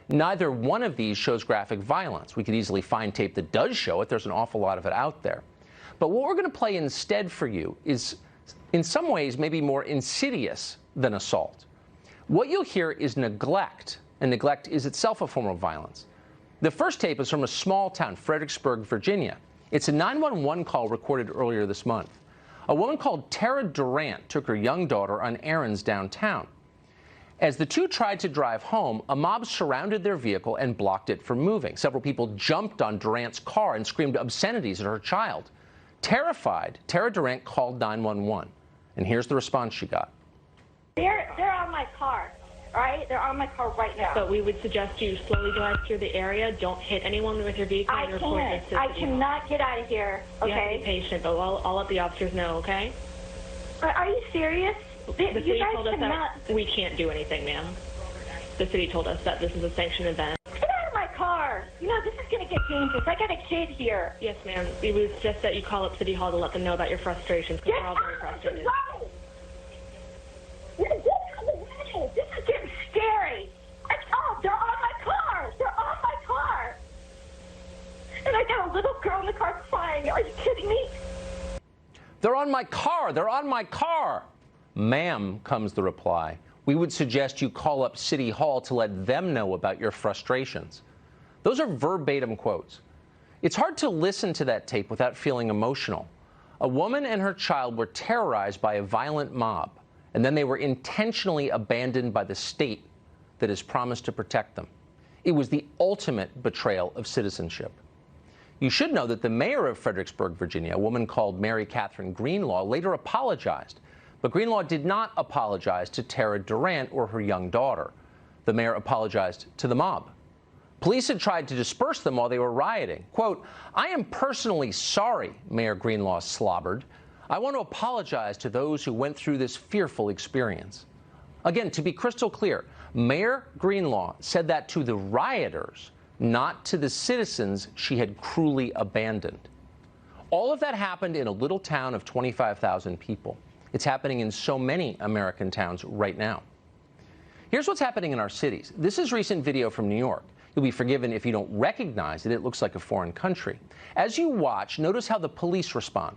Neither one of these shows graphic violence. We could easily find tape that does show it. There's an awful lot of it out there. But what we're going to play instead for you is, in some ways, maybe more insidious than assault. What you'll hear is neglect, and neglect is itself a form of violence. The first tape is from a small town, Fredericksburg, Virginia. It's a 911 call recorded earlier this month. A woman called Tara Durant took her young daughter on errands downtown. As the two tried to drive home, a mob surrounded their vehicle and blocked it from moving. Several people jumped on Durant's car and screamed obscenities at her child. Terrified, Tara Durant called 911. And here's the response she got. They're on my car, all right? They're on my car right now. But we would suggest you slowly drive through the area. Don't hit anyone with your vehicle. I cannot get out of here, okay? You have to be patient, but I'll let the officers know, okay? Are you serious? The city told us that we can't do anything, ma'am. The city told us that this is a sanctioned event. Get out of my car. You know, this is going to get dangerous. I got a kid here. Yes, ma'am. We would suggest that you call up City Hall to let them know about your frustrations, because we're all very frustrated. This is getting scary. Oh, they're on my car. They're on my car. And I got a little girl in the car crying. Are you kidding me? They're on my car. They're on my car. Ma'am, comes the reply. We would suggest you call up City Hall to let them know about your frustrations. Those are verbatim quotes. It's hard to listen to that tape without feeling emotional. A woman and her child were terrorized by a violent mob, and then they were intentionally abandoned by the state that has promised to protect them. It was the ultimate betrayal of citizenship. You should know that the mayor of Fredericksburg, Virginia, a woman called Mary Catherine Greenlaw, later apologized. But Greenlaw did not apologize to Tara Durant or her young daughter. The mayor apologized to the mob. Police had tried to disperse them while they were rioting. Quote, "I am personally sorry," Mayor Greenlaw slobbered. "I want to apologize to those who went through this fearful experience." Again, to be crystal clear, Mayor Greenlaw said that to the rioters, not to the citizens she had cruelly abandoned. All of that happened in a little town of 25,000 people. It's happening in so many American towns right now. Here's what's happening in our cities. This is recent video from New York. You'll be forgiven if you don't recognize it. It looks like a foreign country. As you watch, notice how the police respond.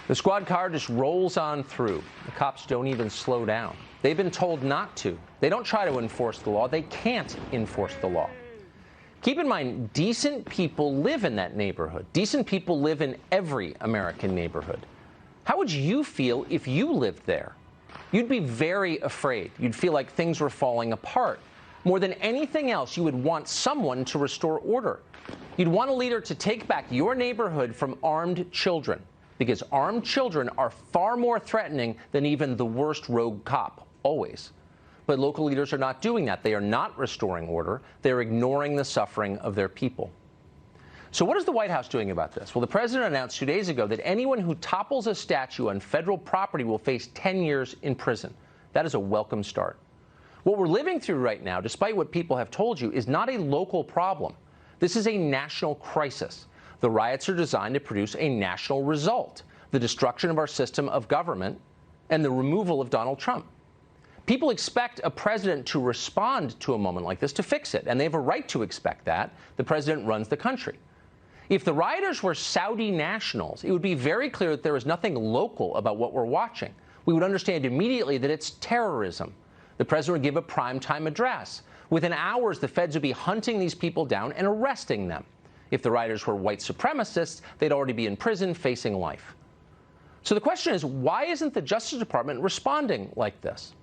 The squad car just rolls on through. The cops don't even slow down. They've been told not to. They don't try to enforce the law. They can't enforce the law. Keep in mind, decent people live in that neighborhood. Decent people live in every American neighborhood. How would you feel if you lived there? You'd be very afraid. You'd feel like things were falling apart. More than anything else, you would want someone to restore order. You'd want a leader to take back your neighborhood from armed children, because armed children are far more threatening than even the worst rogue cop, always. But local leaders are not doing that. They are not restoring order. They're ignoring the suffering of their people. So what is the White House doing about this? Well, the president announced 2 days ago that anyone who topples a statue on federal property will face 10 years in prison. That is a welcome start. What we're living through right now, despite what people have told you, is not a local problem. This is a national crisis. The riots are designed to produce a national result: the destruction of our system of government and the removal of Donald Trump. People expect a president to respond to a moment like this, to fix it, and they have a right to expect that. The president runs the country. If the rioters were Saudi nationals, it would be very clear that there is nothing local about what we're watching. We would understand immediately that it's terrorism. The president would give a primetime address. Within hours, the feds would be hunting these people down and arresting them. If the rioters were white supremacists, they'd already be in prison facing life. So the question is, why isn't the Justice Department responding like this?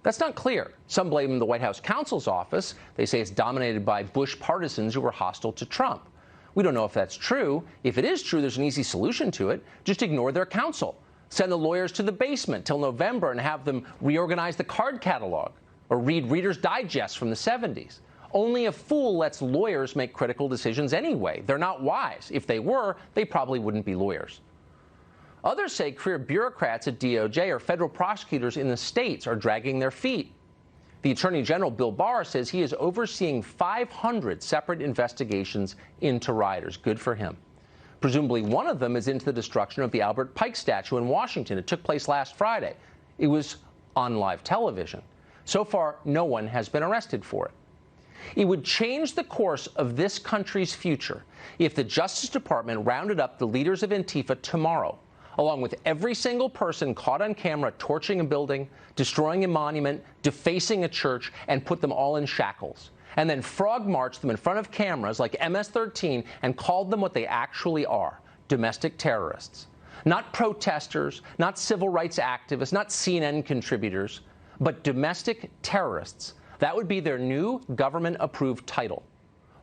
That's not clear. Some blame the White House counsel's office. They say it's dominated by Bush partisans who were hostile to Trump. We don't know if that's true. If it is true, there's an easy solution to it. Just ignore their counsel. Send the lawyers to the basement till November and have them reorganize the card catalog or read Reader's Digest from the 70s. Only a fool lets lawyers make critical decisions anyway. They're not wise. If they were, they probably wouldn't be lawyers. Others say career bureaucrats at DOJ or federal prosecutors in the states are dragging their feet. The Attorney General, Bill Barr, says he is overseeing 500 separate investigations into rioters. Good for him. Presumably one of them is into the destruction of the Albert Pike statue in Washington. It took place last Friday. It was on live television. So far, no one has been arrested for it. It would change the course of this country's future if the Justice Department rounded up the leaders of Antifa tomorrow, along with every single person caught on camera torching a building, destroying a monument, defacing a church, and put them all in shackles, and then frog marched them in front of cameras like MS-13 and called them what they actually are: domestic terrorists. Not protesters, not civil rights activists, not CNN contributors, but domestic terrorists. That would be their new government-approved title.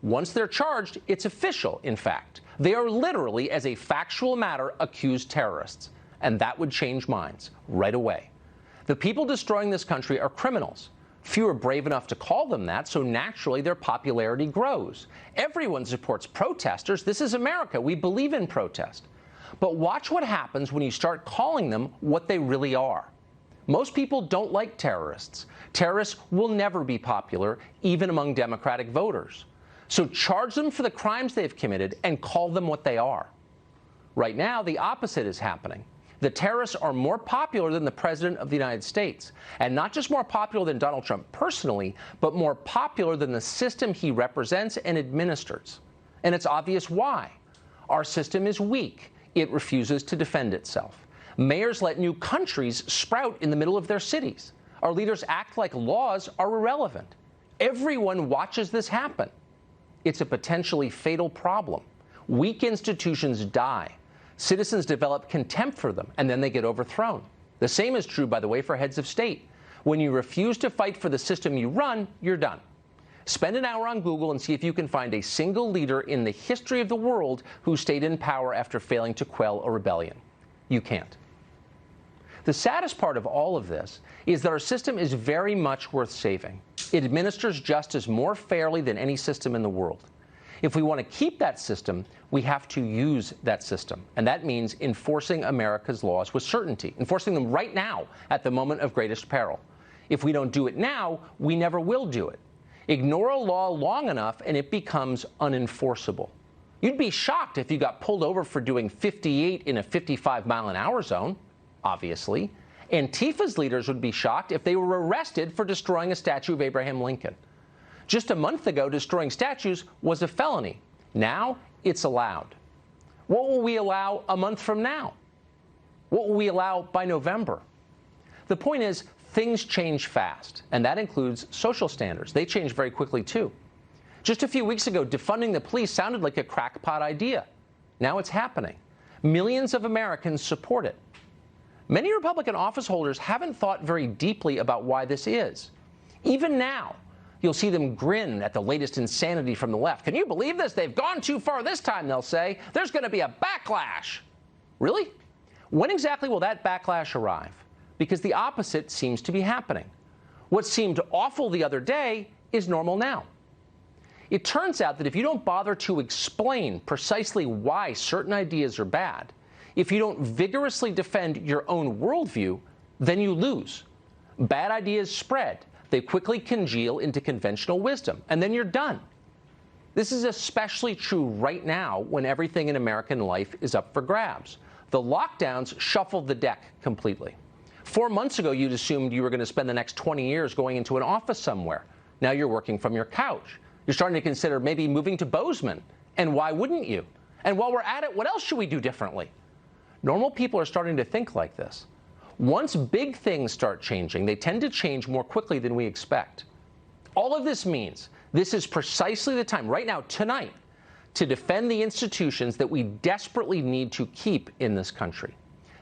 Once they're charged, it's official, in fact. They are literally, as a factual matter, accused terrorists. And that would change minds right away. The people destroying this country are criminals. Few are brave enough to call them that, so naturally their popularity grows. Everyone supports protesters. This is America. We believe in protest. But watch what happens when you start calling them what they really are. Most people don't like terrorists. Terrorists will never be popular, even among Democratic voters. So charge them for the crimes they've committed and call them what they are. Right now, the opposite is happening. The terrorists are more popular than the President of the United States. And not just more popular than Donald Trump personally, but more popular than the system he represents and administers. And it's obvious why. Our system is weak. It refuses to defend itself. Mayors let new countries sprout in the middle of their cities. Our leaders act like laws are irrelevant. Everyone watches this happen. It's a potentially fatal problem. Weak institutions die. Citizens develop contempt for them, and then they get overthrown. The same is true, by the way, for heads of state. When you refuse to fight for the system you run, you're done. Spend an hour on Google and see if you can find a single leader in the history of the world who stayed in power after failing to quell a rebellion. You can't. The saddest part of all of this is that our system is very much worth saving. It administers justice more fairly than any system in the world. If we want to keep that system, we have to use that system. And that means enforcing America's laws with certainty, enforcing them right now at the moment of greatest peril. If we don't do it now, we never will do it. Ignore a law long enough and it becomes unenforceable. You'd be shocked if you got pulled over for doing 58 in a 55-mile-an-hour zone, obviously. Antifa's leaders would be shocked if they were arrested for destroying a statue of Abraham Lincoln. Just a month ago, destroying statues was a felony. Now, it's allowed. What will we allow a month from now? What will we allow by November? The point is, things change fast, and that includes social standards. They change very quickly, too. Just a few weeks ago, defunding the police sounded like a crackpot idea. Now it's happening. Millions of Americans support it. Many Republican office holders haven't thought very deeply about why this is. Even now, you'll see them grin at the latest insanity from the left. Can you believe this? They've gone too far this time, they'll say. There's going to be a backlash. Really? When exactly will that backlash arrive? Because the opposite seems to be happening. What seemed awful the other day is normal now. It turns out that if you don't bother to explain precisely why certain ideas are bad, if you don't vigorously defend your own worldview, then you lose. Bad ideas spread. They quickly congeal into conventional wisdom, and then you're done. This is especially true right now when everything in American life is up for grabs. The lockdowns shuffled the deck completely. 4 months ago, you'd assumed you were going to spend the next 20 years going into an office somewhere. Now you're working from your couch. You're starting to consider maybe moving to Bozeman. And why wouldn't you? And while we're at it, what else should we do differently? Normal people are starting to think like this. Once big things start changing, they tend to change more quickly than we expect. All of this means this is precisely the time, right now, tonight, to defend the institutions that we desperately need to keep in this country.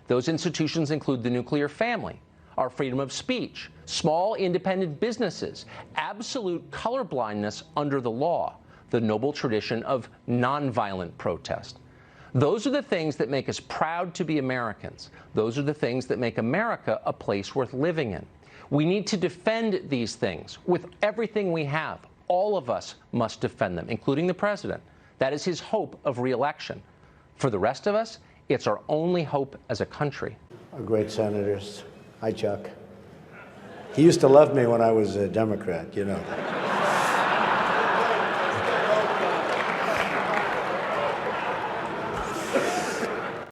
Those institutions include the nuclear family, our freedom of speech, small independent businesses, absolute colorblindness under the law, the noble tradition of nonviolent protest. Those are the things that make us proud to be Americans. Those are the things that make America a place worth living in. We need to defend these things with everything we have. All of us must defend them, including the president. That is his hope of re-election. For the rest of us, It's our only hope as a country. Our great senators. Hi, Chuck. He used to love me when I was a Democrat, you know.